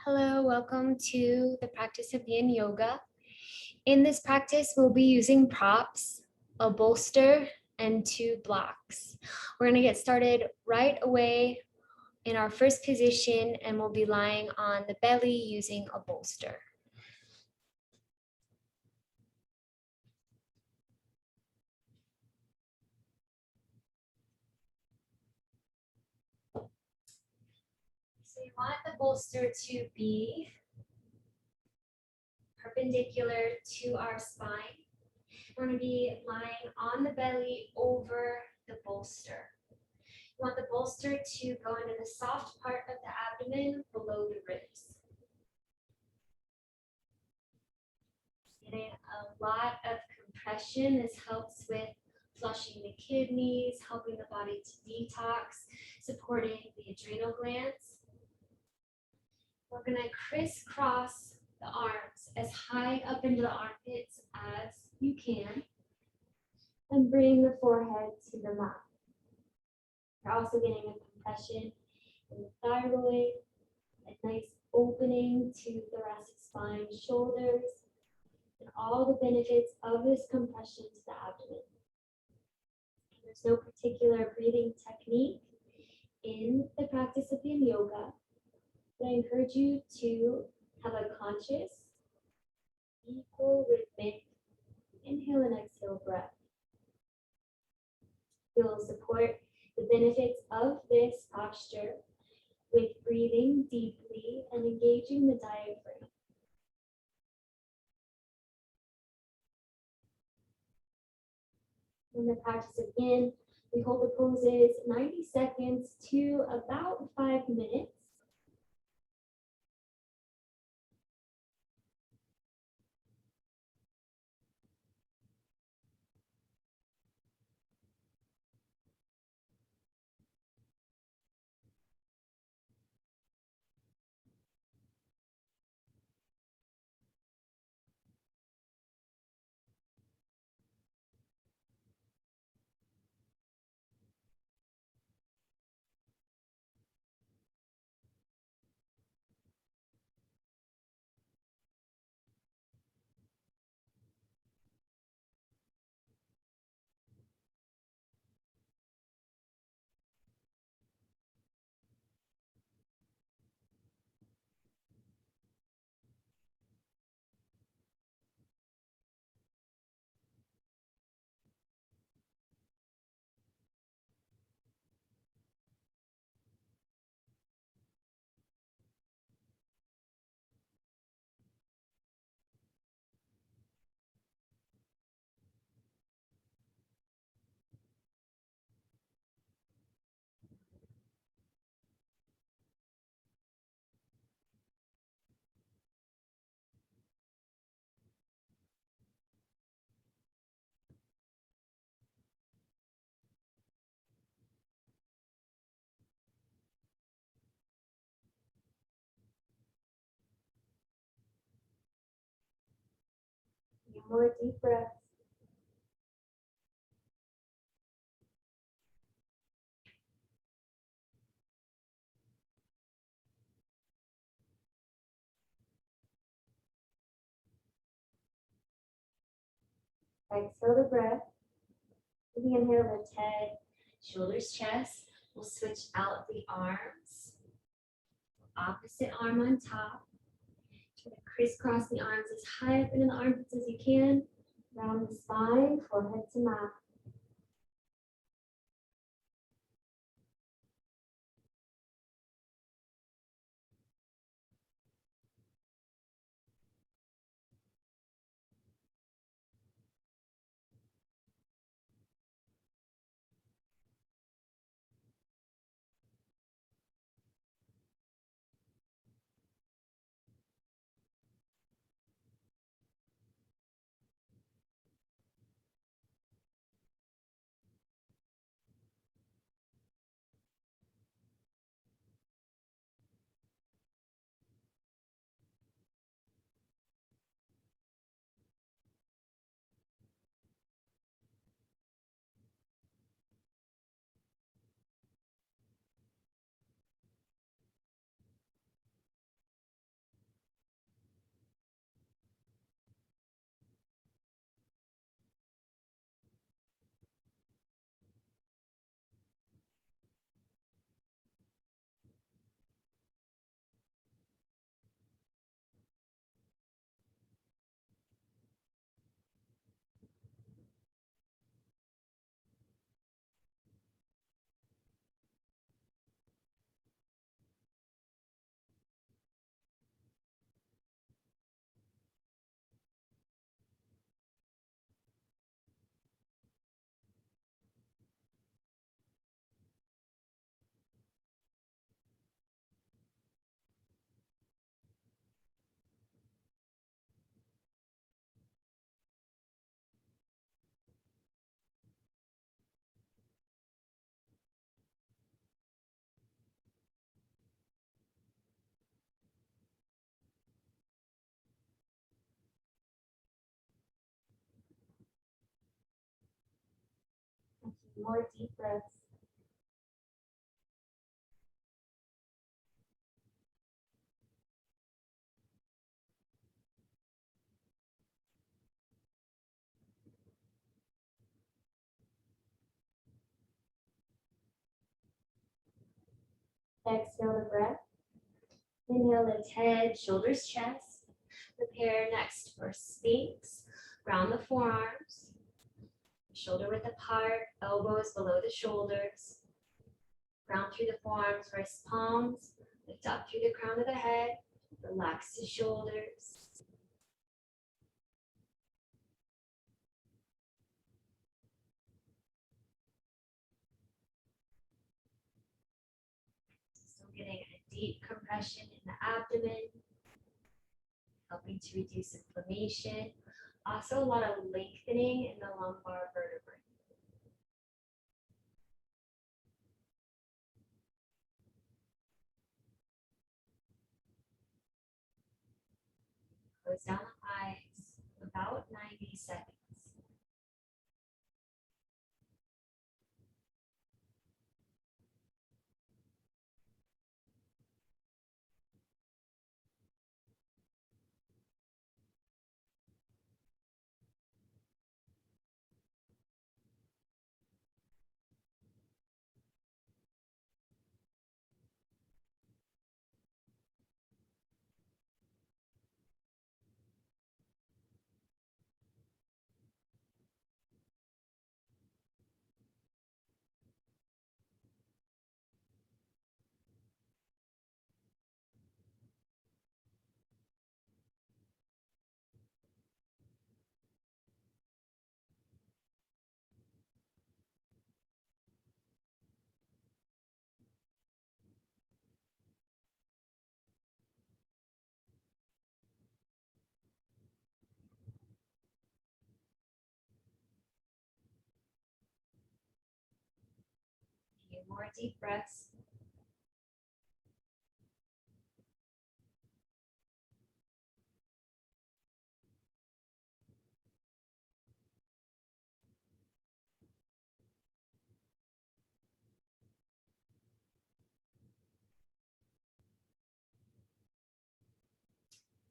Hello, welcome to the practice of Yin Yoga. In this practice, we'll be using props, a bolster, and 2 blocks. We're going to get started right away in our first position, and we'll be lying on the belly using a bolster. So you want the bolster to be perpendicular to our spine. We're going to be lying on the belly over the bolster. You want the bolster to go into the soft part of the abdomen below the ribs. Getting a lot of compression. This helps with flushing the kidneys, helping the body to detox, supporting the adrenal glands. We're going to crisscross the arms as high up into the armpits as you can and bring the forehead to the mat. You're also getting a compression in the thyroid, a nice opening to thoracic spine, shoulders, and all the benefits of this compression to the abdomen. There's no particular breathing technique in the practice of Yin Yoga, but I encourage you to have a conscious, equal, rhythmic inhale and exhale breath. You'll support the benefits of this posture with breathing deeply and engaging the diaphragm. In the practice of Yin, we hold the poses 90 seconds to about 5 minutes. More deep breaths. Exhale the breath. With the inhale, lift head, shoulders, chest. We'll switch out the arms. Opposite arm on top. Try to crisscross the arms as high up into the armpits as you can. Round the spine, forehead to mat. More deep breaths. Exhale the breath. Inhale, lift head, shoulders, chest. Prepare next for Sphinx. Round the forearms. Shoulder width apart, elbows below the shoulders. Ground through the forearms, wrist palms. Lift up through the crown of the head. Relax the shoulders. Still getting a deep compression in the abdomen, helping to reduce inflammation. Also a lot of lengthening in the lumbar vertebrae. Close down the eyes, about 90 seconds. Few more deep breaths.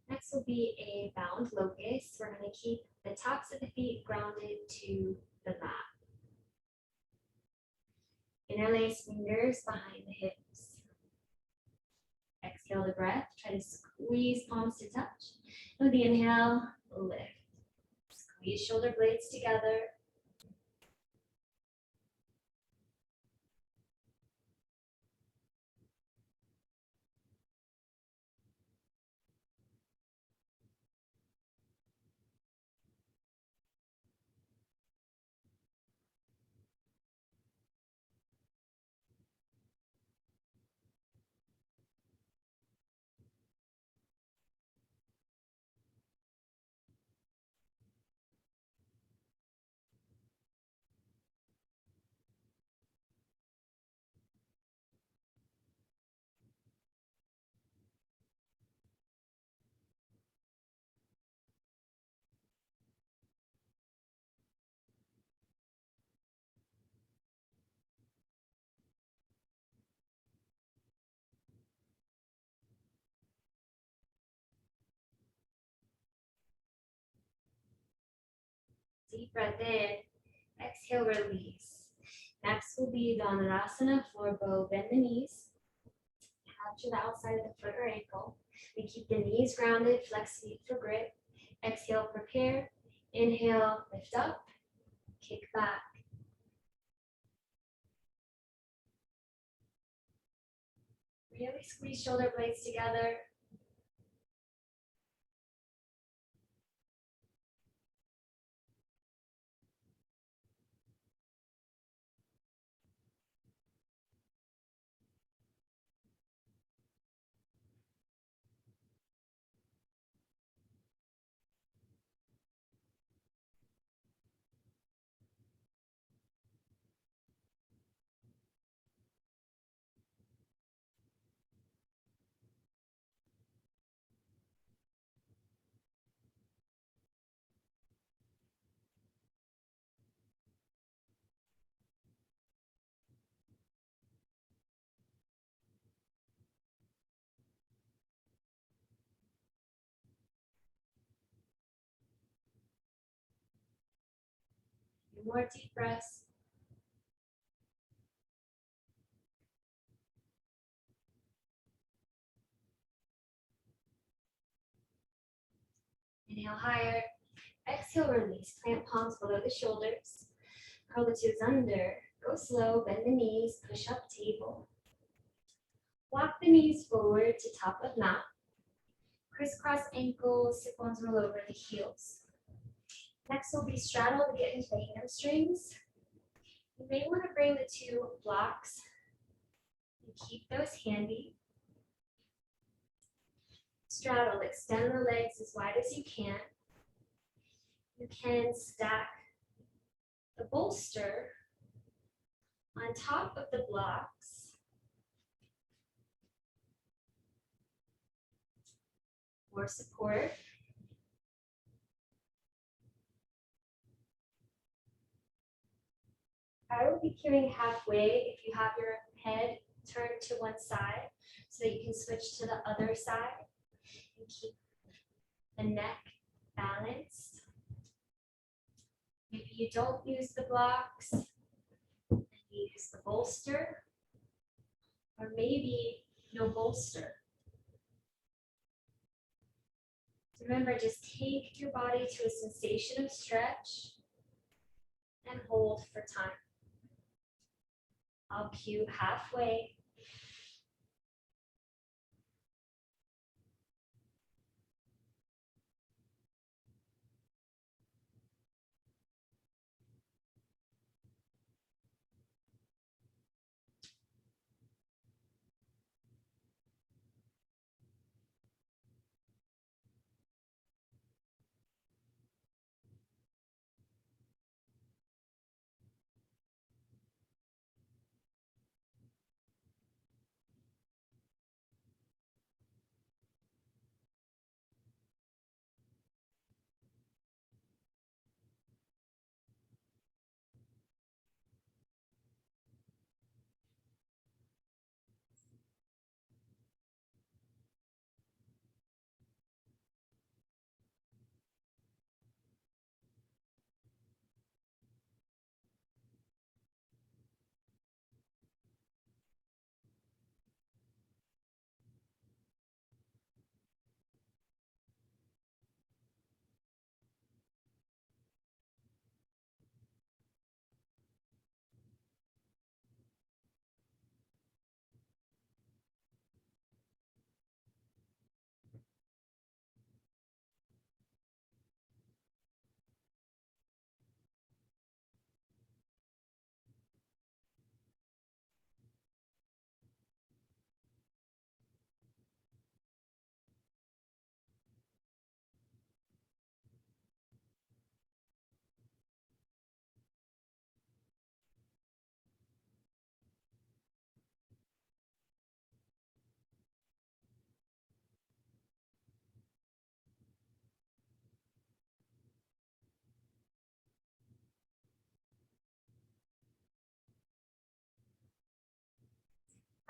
Next will be a bound locust. We're going to keep the tops of the feet grounded to the mat. Interlace fingers behind the hips. Exhale the breath. Try to squeeze palms to touch. With the inhale, lift. Squeeze shoulder blades together. Deep breath in. Exhale, release. Next will be Dhanurasana, floor bow, bend the knees. Capture the outside of the foot or ankle. We keep the knees grounded, flex feet for grip. Exhale, prepare. Inhale, lift up, kick back. Really squeeze shoulder blades together. few more deep breaths. Inhale higher. Exhale, release. Plant palms below the shoulders. Curl the toes under. Go slow, bend the knees, push up table. Walk the knees forward to top of mat. Crisscross ankles, sit bones roll over the heels. Next will be straddle to get into the hamstrings. You may want to bring the two blocks and keep those handy. Straddle, extend the legs as wide as you can. You can stack the bolster on top of the blocks for support. I will be queuing halfway if you have your head turned to one side so that you can switch to the other side and keep the neck balanced. Maybe you don't use the blocks and you use the bolster, or maybe no bolster. So remember, just take your body to a sensation of stretch and hold for time. I'll cue halfway.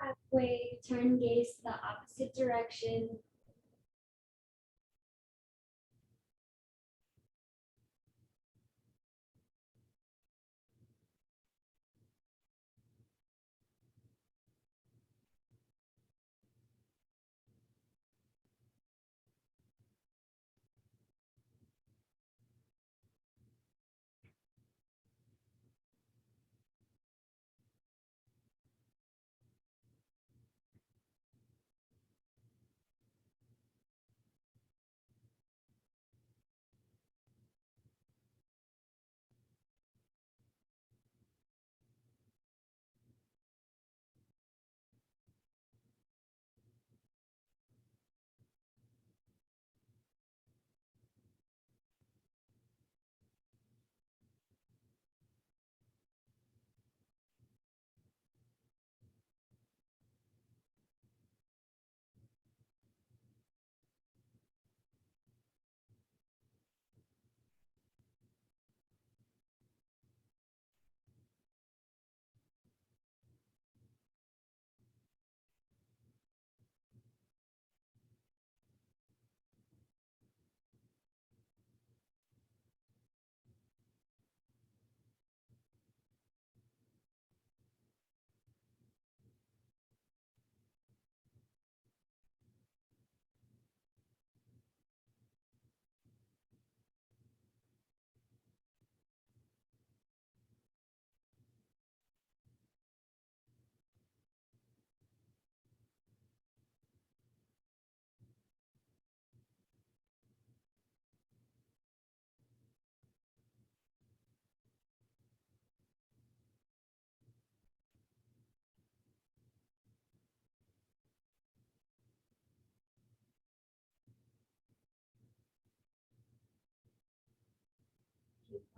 Halfway, turn gaze to the opposite direction.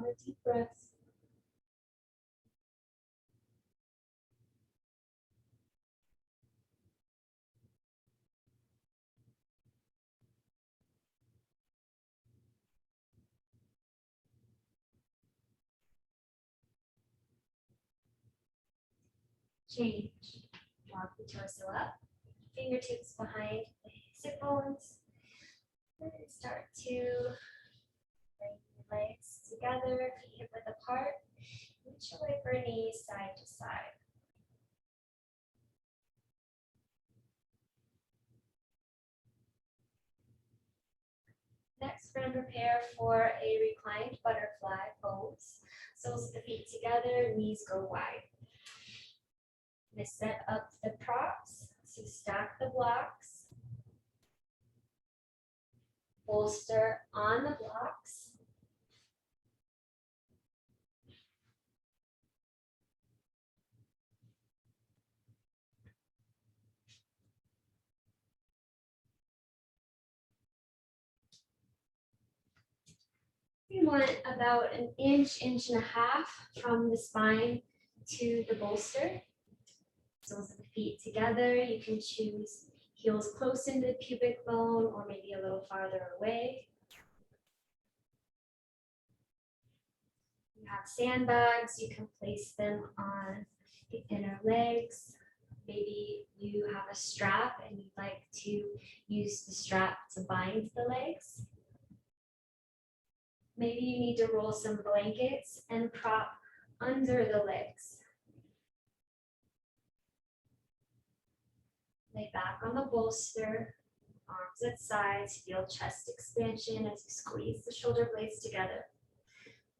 more deep breaths. Change. Walk the torso up, fingertips behind the sit bones. And start to bring your legs together, feet hip width apart. Reach away for knees side to side. Next, we're going to prepare for a reclined butterfly pose. Soles of the feet together, knees go wide. I'm going to set up the props, so stack the blocks. Bolster on the blocks. We want about an inch, inch and a half from the spine to the bolster. Soles of the feet together. You can choose heels close into the pubic bone or maybe a little farther away. You have sandbags, you can place them on the inner legs. Maybe you have a strap and you'd like to use the strap to bind the legs. Maybe you need to roll some blankets and prop under the legs. Lay back on the bolster, arms at sides, feel chest expansion as you squeeze the shoulder blades together.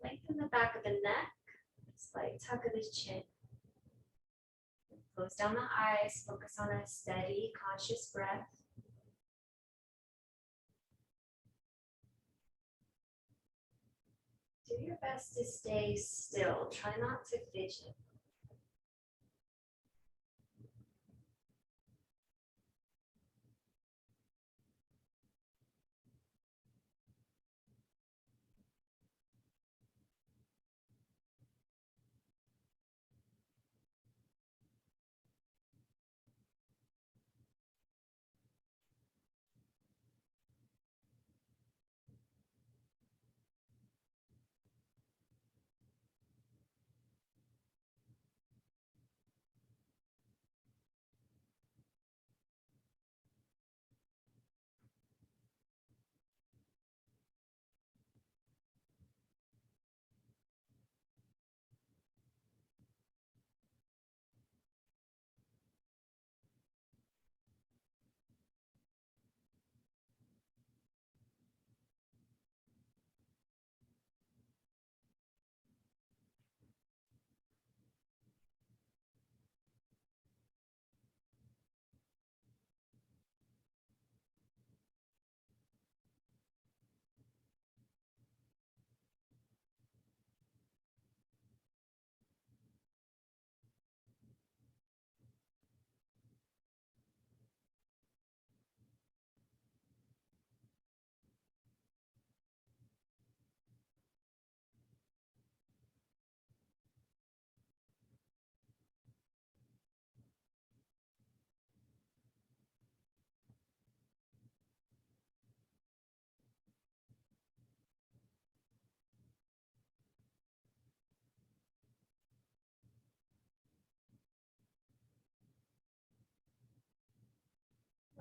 Lengthen the back of the neck, slight tuck of the chin. Close down the eyes, focus on a steady, conscious breath. Do your best to stay still. Try not to fidget.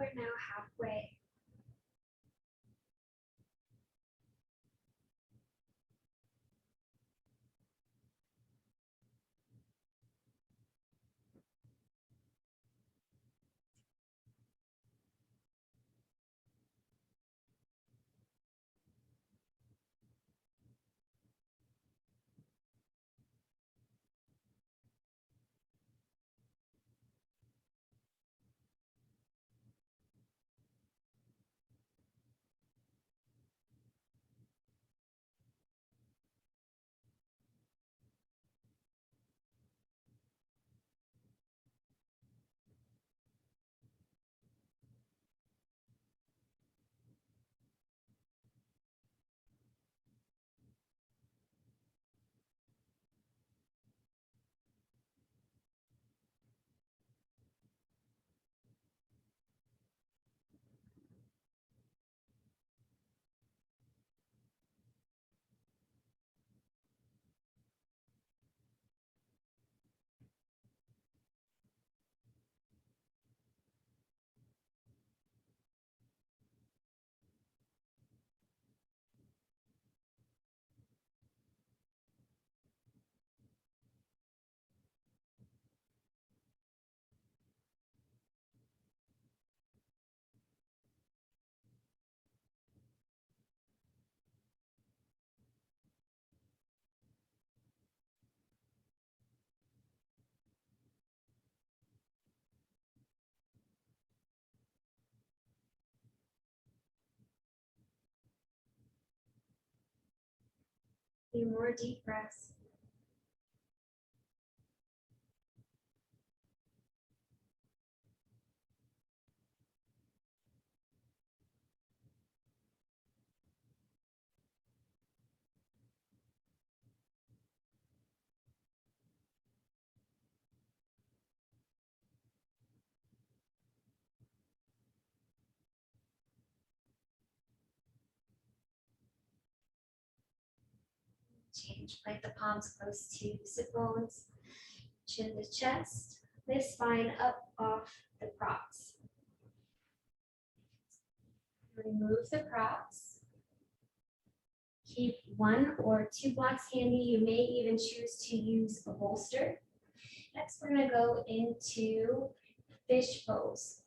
We're now halfway. few more deep breaths. Change, plant the palms close to the sit bones, chin to chest, lift spine up off the props. Remove the props. Keep 1 or 2 blocks handy. You may even choose to use a bolster. Next, we're going to go into fish pose.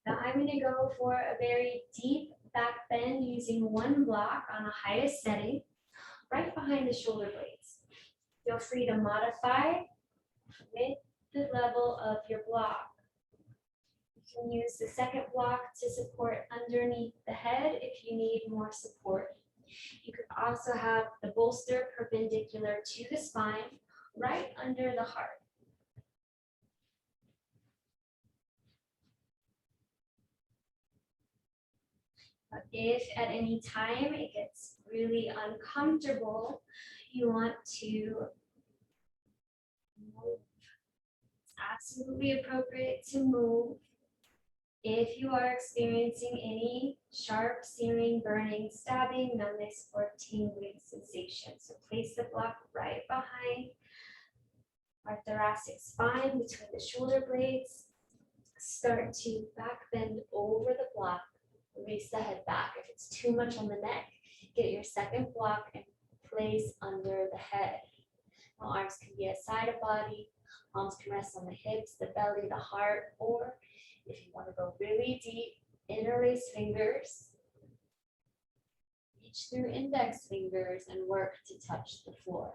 Now, I'm going to go for a very deep back bend using 1 block on the highest setting, right behind the shoulder blades. Feel free to modify with the level of your block. You can use the second block to support underneath the head if you need more support. You could also have the bolster perpendicular to the spine, right under the heart. But if at any time it gets really uncomfortable, you want to move. It's absolutely appropriate to move if you are experiencing any sharp, searing, burning, stabbing, numbness, or tingling sensation. So place the block right behind our thoracic spine between the shoulder blades. Start to back bend over the block. Release the head back. If it's too much on the neck, get your second block and place under the head. Now, arms can be at side of body. Palms can rest on the hips, the belly, the heart, or if you want to go really deep, interlace fingers. Reach through index fingers and work to touch the floor.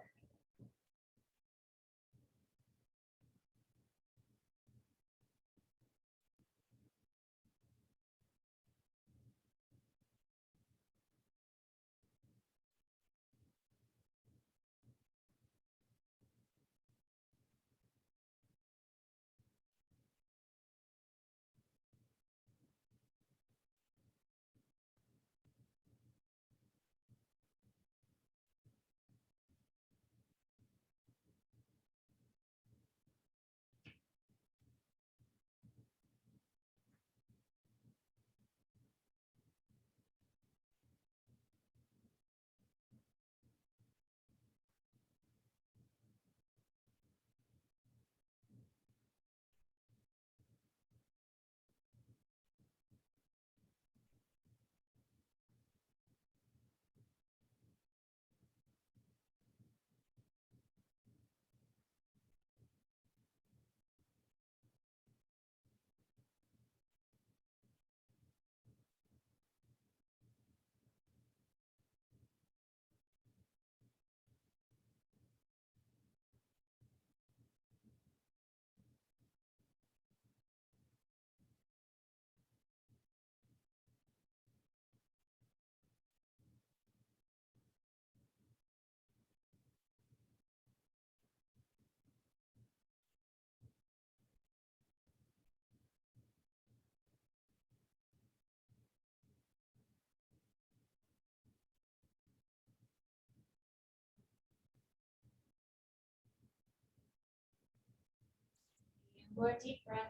More deep breaths.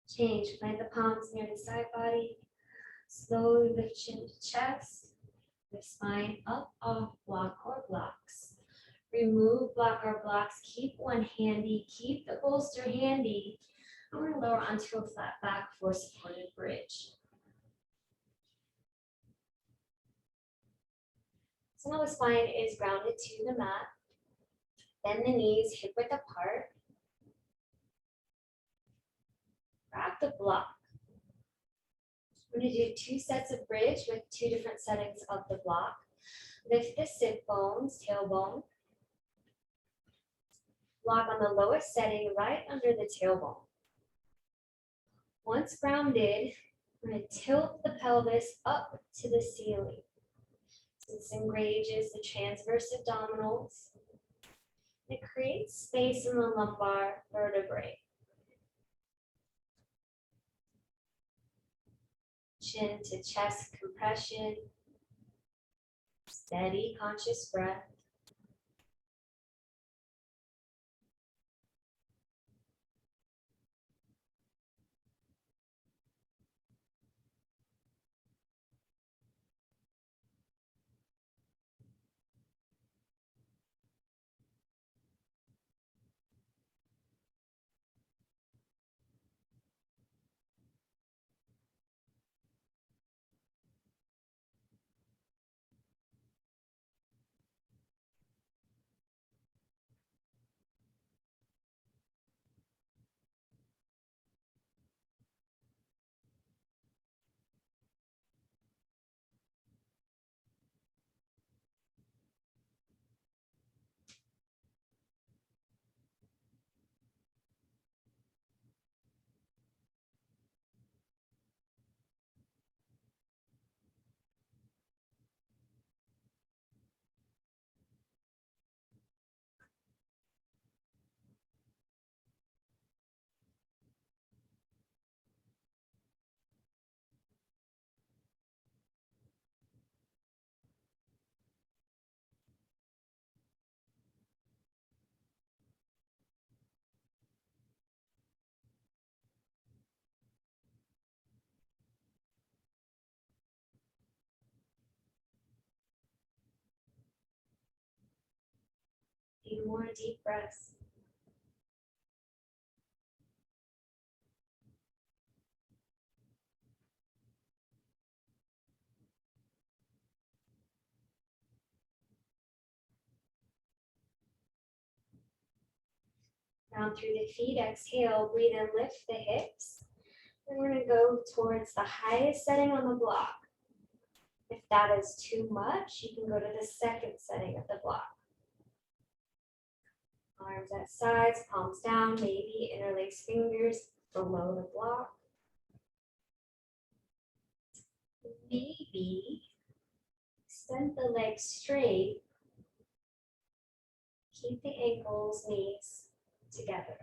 Change. Plant the palms near the side body. Slowly lift chin to chest. Lift spine up off block or blocks. Remove block or blocks. Keep one handy. Keep the bolster handy. I'm going to lower onto a flat back for supported bridge. So now the spine is grounded to the mat. Bend the knees hip width apart. Grab the block. We're going to do 2 sets of bridge with 2 different settings of the block. Lift the sit bones, tailbone. Block on the lowest setting right under the tailbone. Once grounded, we're going to tilt the pelvis up to the ceiling. This engages the transverse abdominals. It creates space in the lumbar vertebrae. Chin to chest compression. Steady, conscious breath. Few more deep breaths. Down through the feet, exhale, breathe in, lift the hips. And we're going to go towards the highest setting on the block. If that is too much, you can go to the second setting of the block. Arms at sides, palms down, maybe interlace fingers below the block. Maybe extend the legs straight. Keep the ankles, knees together.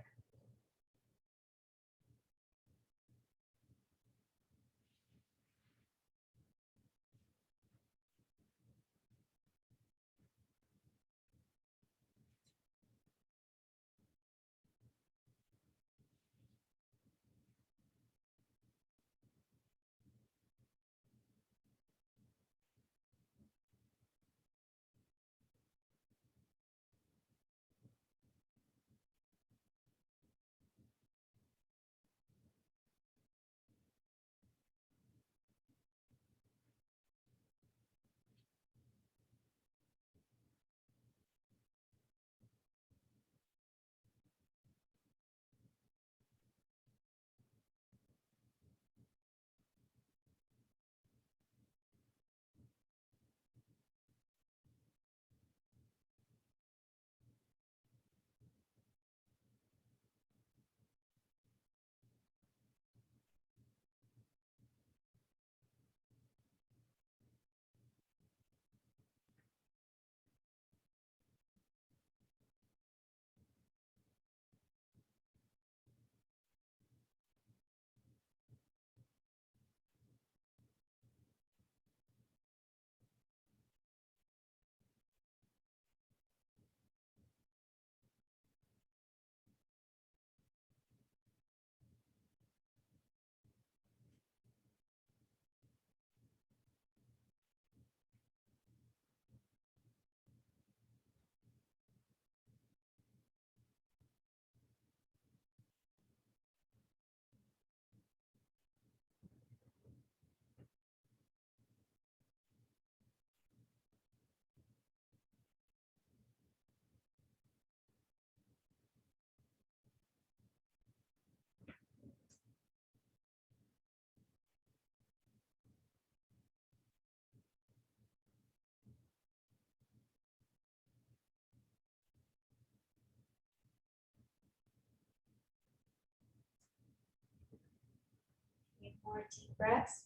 More deep breaths.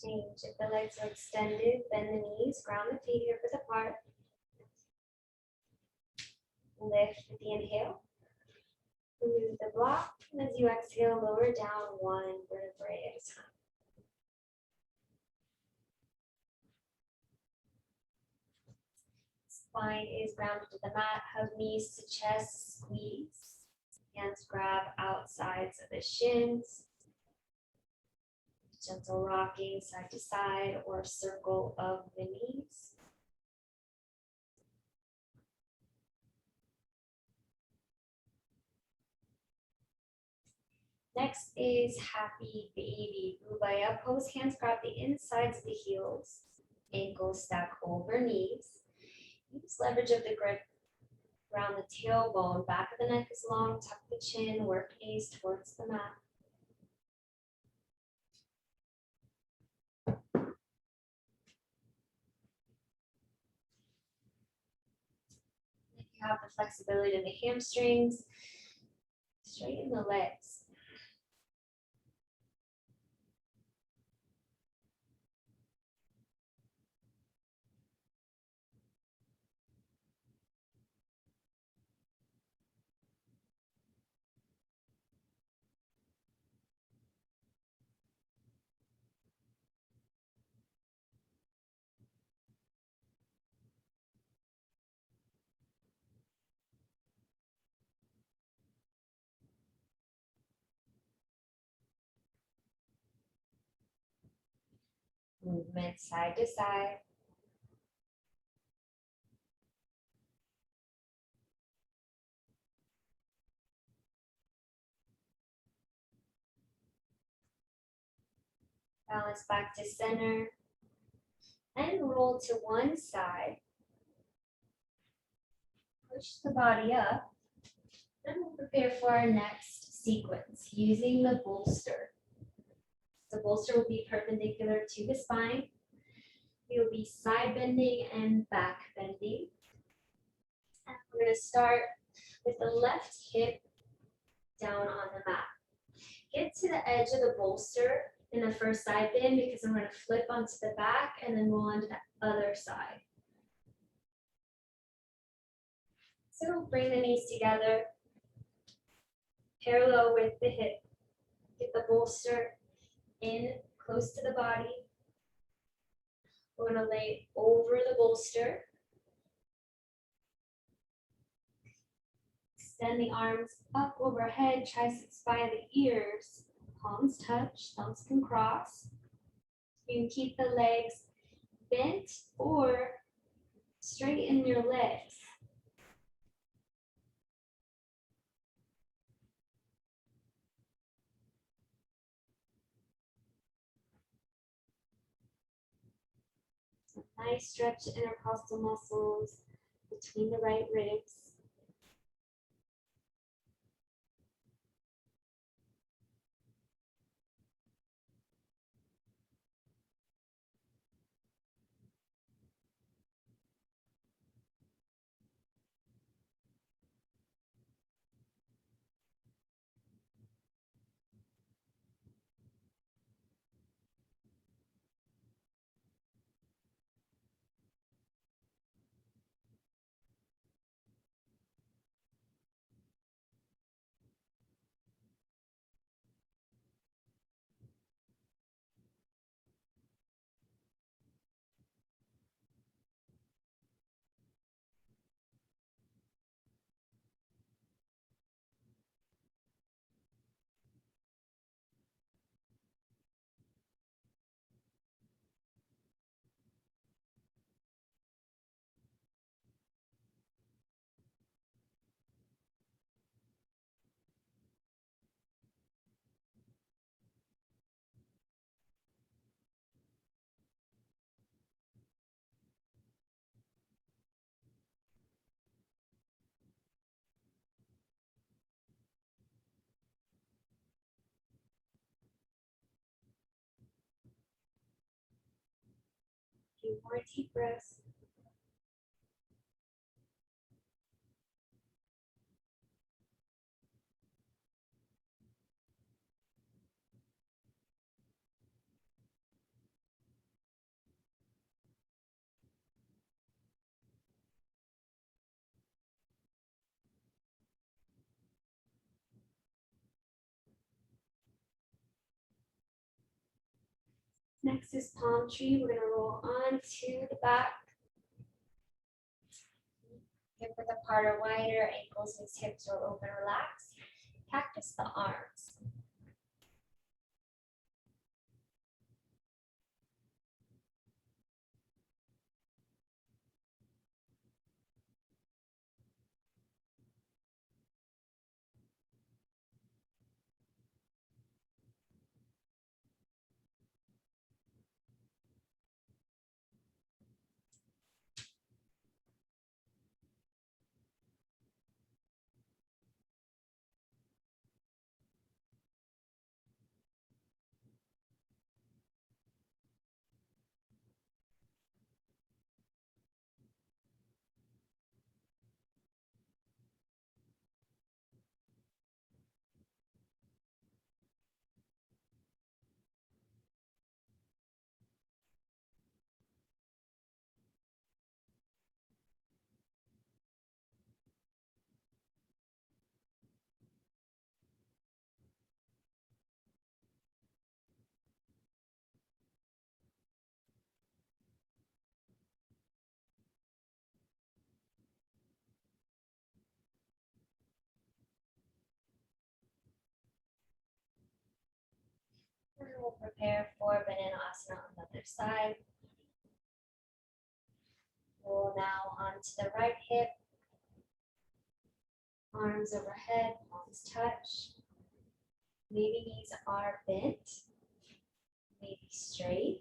Change. If the legs are extended, bend the knees, ground the feet here for the apart. Lift with the inhale. Remove the block, and as you exhale, lower down one vertebrae at a time. Spine is grounded to the mat. Hug knees to chest, squeeze. Hands grab outsides of the shins. Gentle rocking side to side or circle of the knees. Next is happy baby. Ubaya pose. Hands grab the insides of the heels. Ankles stack over knees. Use leverage of the grip around the tailbone. Back of the neck is long. Tuck the chin. Work knees towards the mat. If you have the flexibility in the hamstrings, straighten the legs. Movement side to side. Balance back to center. And roll to one side. Push the body up. Then we'll prepare for our next sequence using the bolster. The bolster will be perpendicular to the spine. You'll be side bending and back bending. And we're going to start with the left hip down on the mat. Get to the edge of the bolster in the first side bend because I'm going to flip onto the back and then roll onto the other side. So bring the knees together, parallel with the hip. Get the bolster in close to the body. We're going to lay over the bolster. Extend the arms up overhead, triceps by the ears. Palms touch, thumbs can cross. You can keep the legs bent or straighten your legs. Nice stretch the intercostal muscles between the right ribs. few more deep breaths. Next is palm tree. We're going to roll on to the back. Hip width apart or wider, ankles and hips roll open, relax. Cactus the arms. And we'll prepare for banana asana on the other side. Roll now onto the right hip. Arms overhead, palms touch. Maybe knees are bent, maybe straight.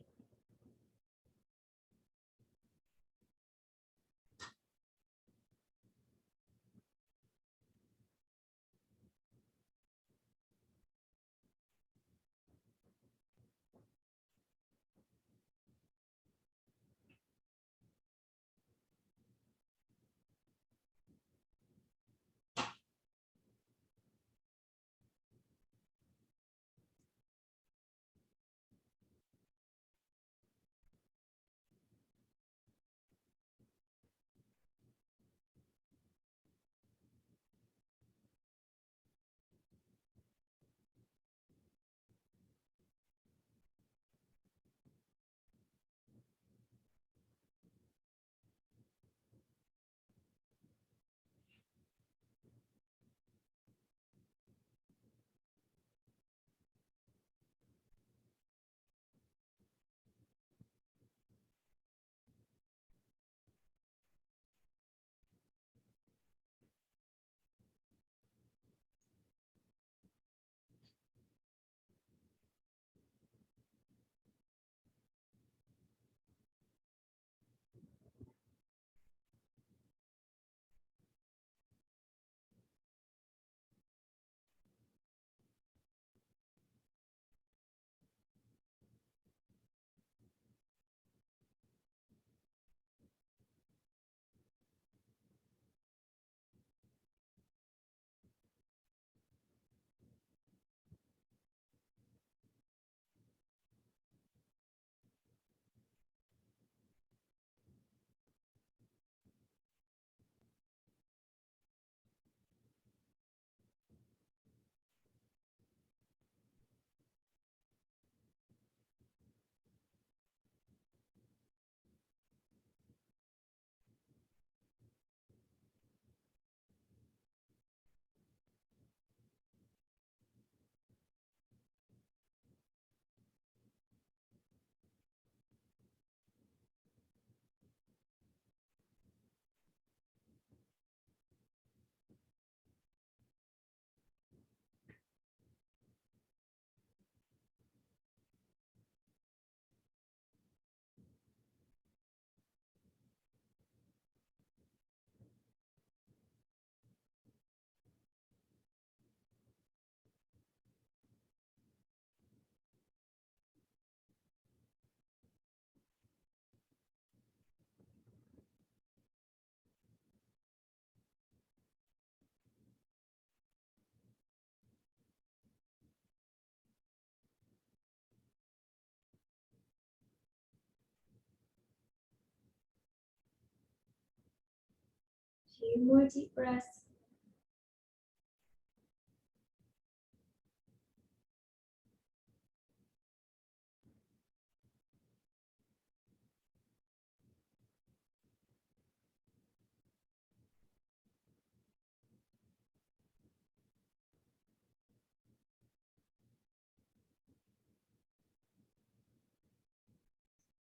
few more deep breaths.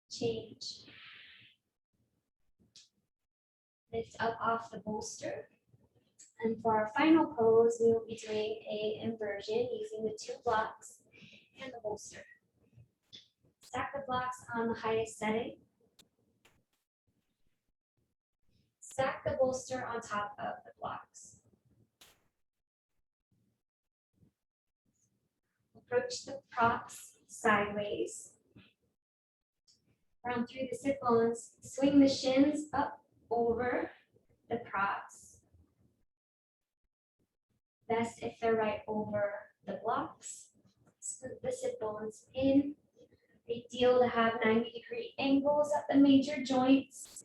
Change. Lift up off the bolster. And for our final pose, we will be doing a inversion using the 2 blocks and the bolster. Stack the blocks on the highest setting. Stack the bolster on top of the blocks. Approach the props sideways. Round through the sit bones. Swing the shins up over the props. Best if they're right over the blocks. Scoop the sit bones in. Ideal to have 90-degree angles at the major joints.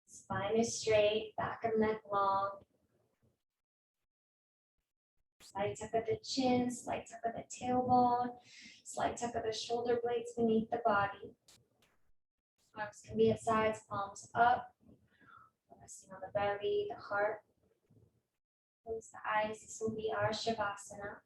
Spine is straight, back and neck long. Slight tuck of the chin, slight tuck of the tailbone, slight tuck of the shoulder blades beneath the body. Arms can be at sides, palms up. Resting on the belly, the heart. Close the eyes. This will be our Shavasana.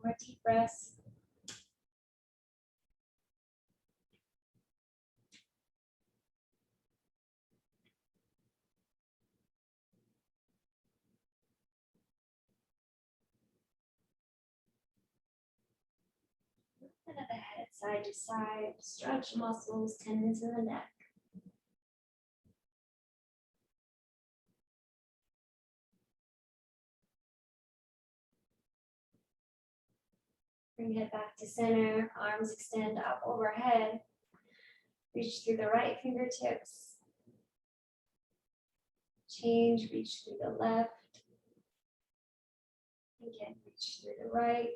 More deep breaths. Movement of the head side to side. Stretch muscles, tendons in the neck. Bring it back to center. Arms extend up overhead. Reach through the right fingertips. Change, reach through the left. Again, reach through the right.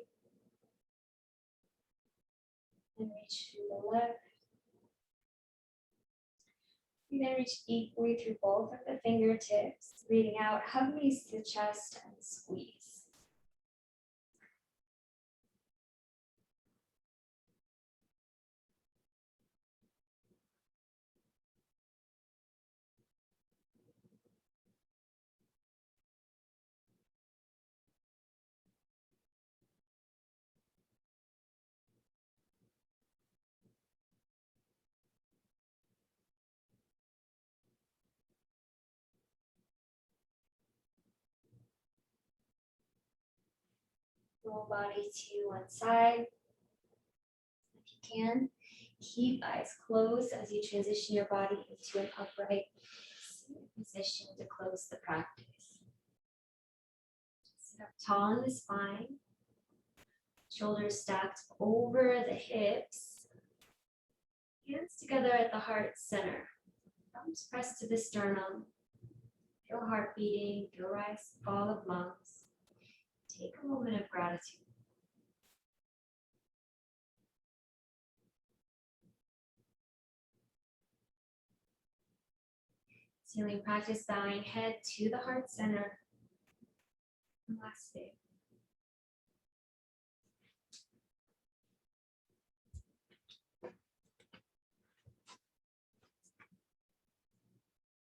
And reach through the left. And then reach equally through both of the fingertips. Breathing out, hug knees to the chest and squeeze. Roll body to one side. If you can, keep eyes closed as you transition your body into an upright position to close the practice. Sit up tall in the spine. Shoulders stacked over the hips. Hands together at the heart center. Thumbs pressed to the sternum. Feel heart beating, feel rise, fall of lungs. Take a moment of gratitude. Healing practice, bowing head to the heart center. Namaste.